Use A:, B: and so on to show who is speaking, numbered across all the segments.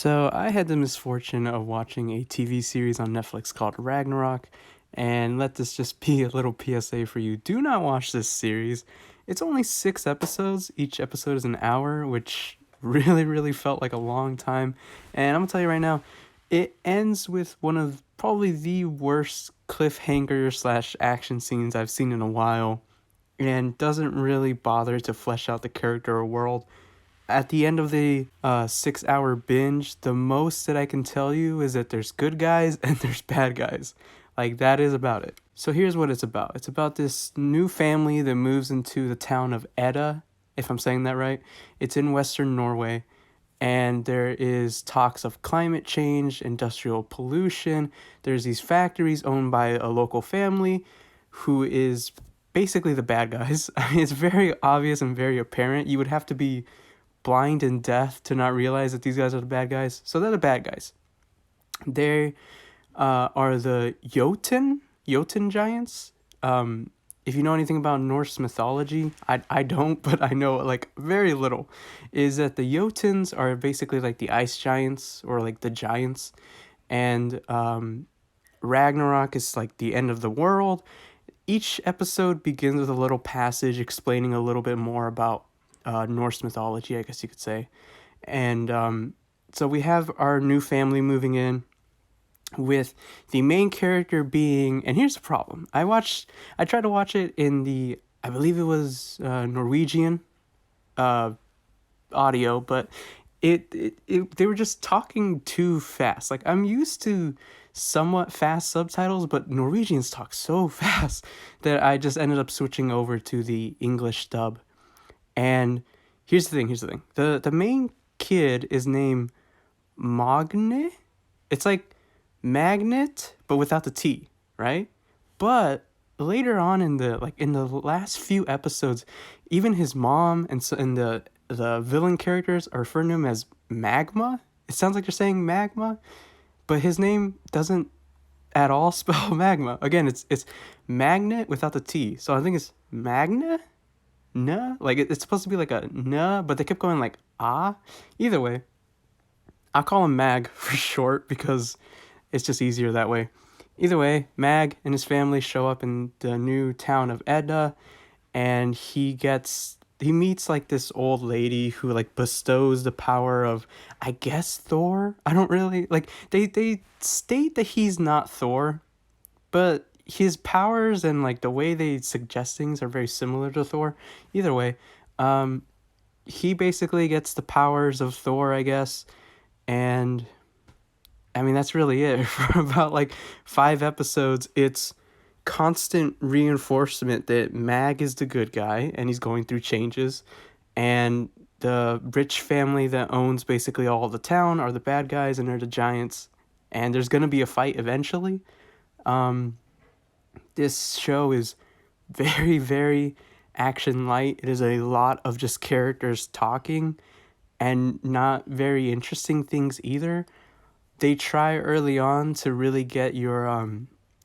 A: So I had the misfortune of watching a TV series on Netflix called Ragnarok, and let this just be a little PSA for you. Do not watch this series. It's only 6 episodes. Each episode is an hour, which really felt like a long time. And I'm gonna tell you right now, it ends with one of probably the worst cliffhanger slash action scenes I've seen in a while, and doesn't really bother to flesh out the character or world at the end of the 6 hour binge, the most that I can tell you is that there's good guys and there's bad guys. Like, that is about it. So, here's what it's about it's about this new family that moves into the town of Edda, if I'm saying that right. It's in Western Norway, and there is talks of climate change, industrial pollution. There's these factories owned by a local family who is basically the bad guys. I mean, it's very obvious and very apparent. You would have to be blind and deaf to not realize that these guys are the bad guys. So they're the bad guys. They are the Jotun giants. If you know anything about Norse mythology, I don't, but I know like very little. Is that the Jotuns are basically like the ice giants or like the giants, and Ragnarok is like the end of the world. Each episode begins with a little passage explaining a little bit more about Norse mythology, I guess you could say. And so we have our new family moving in with the main character being, and here's the problem. I tried to watch it in the, I believe it was Norwegian uh, audio, but they were just talking too fast. Like, I'm used to somewhat fast subtitles, but Norwegians talk so fast that I just ended up switching over to the English dub. And here's the thing. The main kid is named Magne. It's like magnet, but without the T, right? But later on in the last few episodes, even his mom and the villain characters are referring to him as Magma. It sounds like you're saying magma, but his name doesn't at all spell magma. Again, it's magnet without the T. So I think it's Magna? Nah, like it's supposed to be like a nah, but they kept going like ah. Either way, I'll call him Mag for short because it's just easier that way. Either way, Mag and his family show up in the new town of Edda, and he meets like this old lady who like bestows the power of, I guess, Thor. I don't really like, they state that he's not Thor, but his powers and like the way they suggest things are very similar to Thor. Either way, um, he basically gets the powers of Thor, I guess, and I mean that's really it. For about like 5 episodes, it's constant reinforcement that Mag is the good guy and he's going through changes, and the rich family that owns basically all the town are the bad guys and they're the giants, and there's gonna be a fight eventually. Um, this show is very action light. It is a lot of just characters talking and not very interesting things either. They try early on to really get your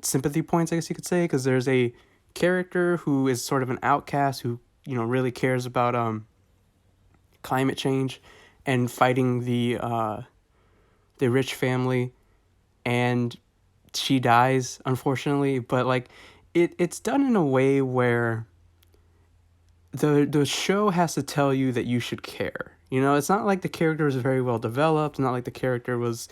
A: sympathy points, I guess you could say, because there's a character who is sort of an outcast who, really cares about climate change and fighting the rich family, and she dies unfortunately, but like it's done in a way where the show has to tell you that you should care. It's not like the character is very well developed, not like the character was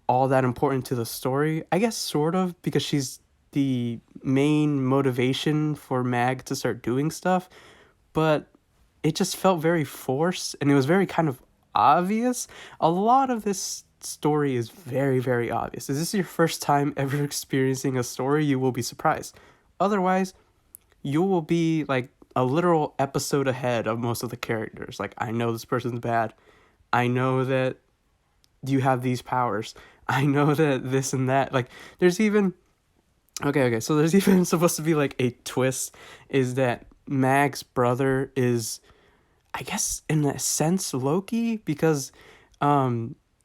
A: all that important to the story. I guess sort of, because she's the main motivation for Mag to start doing stuff, but it just felt very forced and it was very kind of obvious. A lot of this story is very obvious. Is this your first time ever experiencing a story? You will be surprised. Otherwise, you will be like a literal episode ahead of most of the characters. Like, I know this person's bad. I know that you have these powers. I know that this and that. Like, there's even okay. So there's even supposed to be like a twist, is that Mag's brother is, I guess, in a sense, Loki, because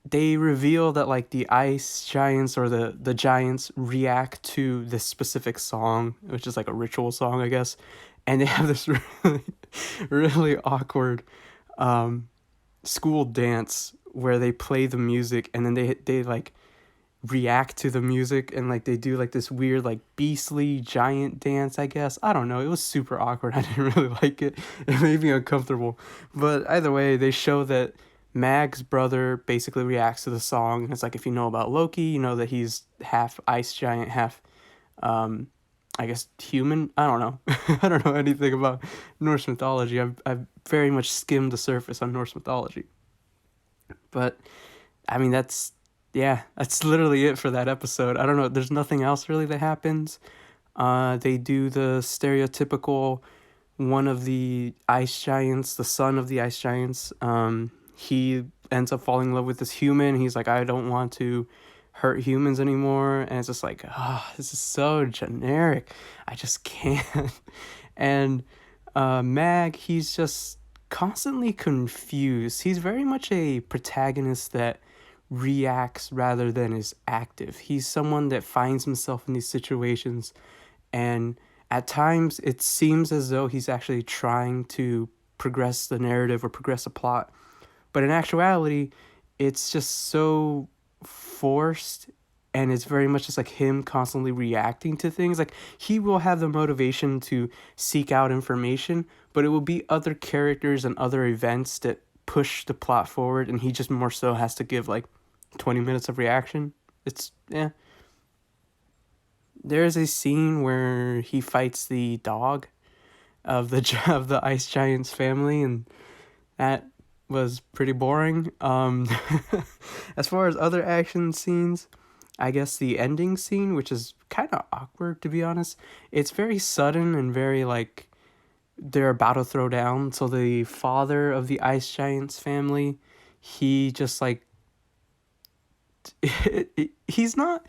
A: they reveal that like the ice giants or the giants react to this specific song, which is like a ritual song, I guess, and they have this really awkward school dance where they play the music and then they like react to the music, and like they do like this weird like beastly giant dance, I guess. I don't know, it was super awkward. I didn't really like it. It made me uncomfortable. But either way, they show that Mag's brother basically reacts to the song. It's like, if you know about Loki, you know that he's half ice giant, half I guess human. I don't know. I don't know anything about Norse mythology. I've very much skimmed the surface on Norse mythology. But I mean, yeah, that's literally it for that episode. I don't know. There's nothing else really that happens. They do the stereotypical one of the ice giants, the son of the ice giants. He ends up falling in love with this human. He's like, I don't want to hurt humans anymore. And it's just like, this is so generic. I just can't. And Mag, he's just constantly confused. He's very much a protagonist that reacts rather than is active. He's someone that finds himself in these situations, and at times it seems as though he's actually trying to progress the narrative or progress a plot. But in actuality, it's just so forced, and it's very much just like him constantly reacting to things. Like, he will have the motivation to seek out information, but it will be other characters and other events that push the plot forward, and he just more so has to give like 20 minutes of reaction. It's, yeah. There's a scene where he fights the dog of the ice giant's family, and that was pretty boring. As far as other action scenes, I guess the ending scene, which is kind of awkward to be honest, it's very sudden and very like they're about to throw down. So the father of the ice giant's family, he just like he's not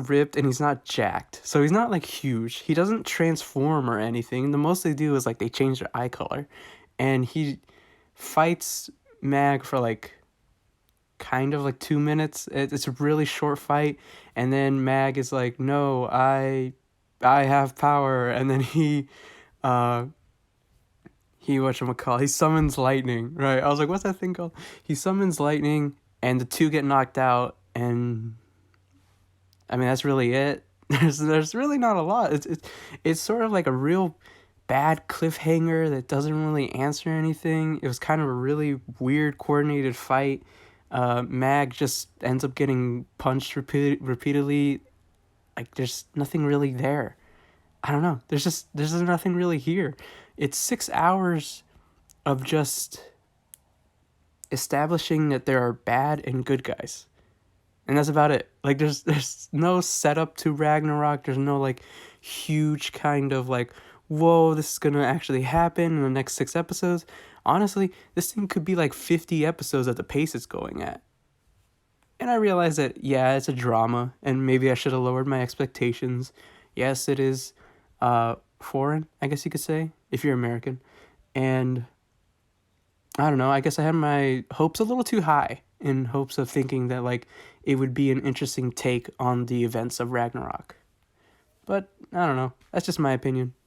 A: ripped and he's not jacked, so he's not like huge. He doesn't transform or anything. The most they do is like they change their eye color, and he fights Mag for like kind of like 2 minutes. It's a really short fight, and then Mag is like, no, I have power, and then he summons lightning, right? I was like, what's that thing called? He summons lightning, and the two get knocked out, and I mean, that's really it. There's really not a lot. It's sort of like a real bad cliffhanger that doesn't really answer anything. It was kind of a really weird coordinated fight. Mag just ends up getting punched repeatedly. Like, there's nothing really there. I don't know. There's nothing really here. It's 6 hours of just establishing that there are bad and good guys. And that's about it. Like, there's no setup to Ragnarok. There's no like huge kind of like, whoa, this is gonna actually happen in the next 6 episodes. Honestly, this thing could be like 50 episodes at the pace it's going at. And I realize that, yeah, it's a drama, and maybe I should have lowered my expectations. Yes, it is foreign, I guess you could say, if you're American. And I don't know, I guess I had my hopes a little too high, in hopes of thinking that like it would be an interesting take on the events of Ragnarok. But I don't know, that's just my opinion.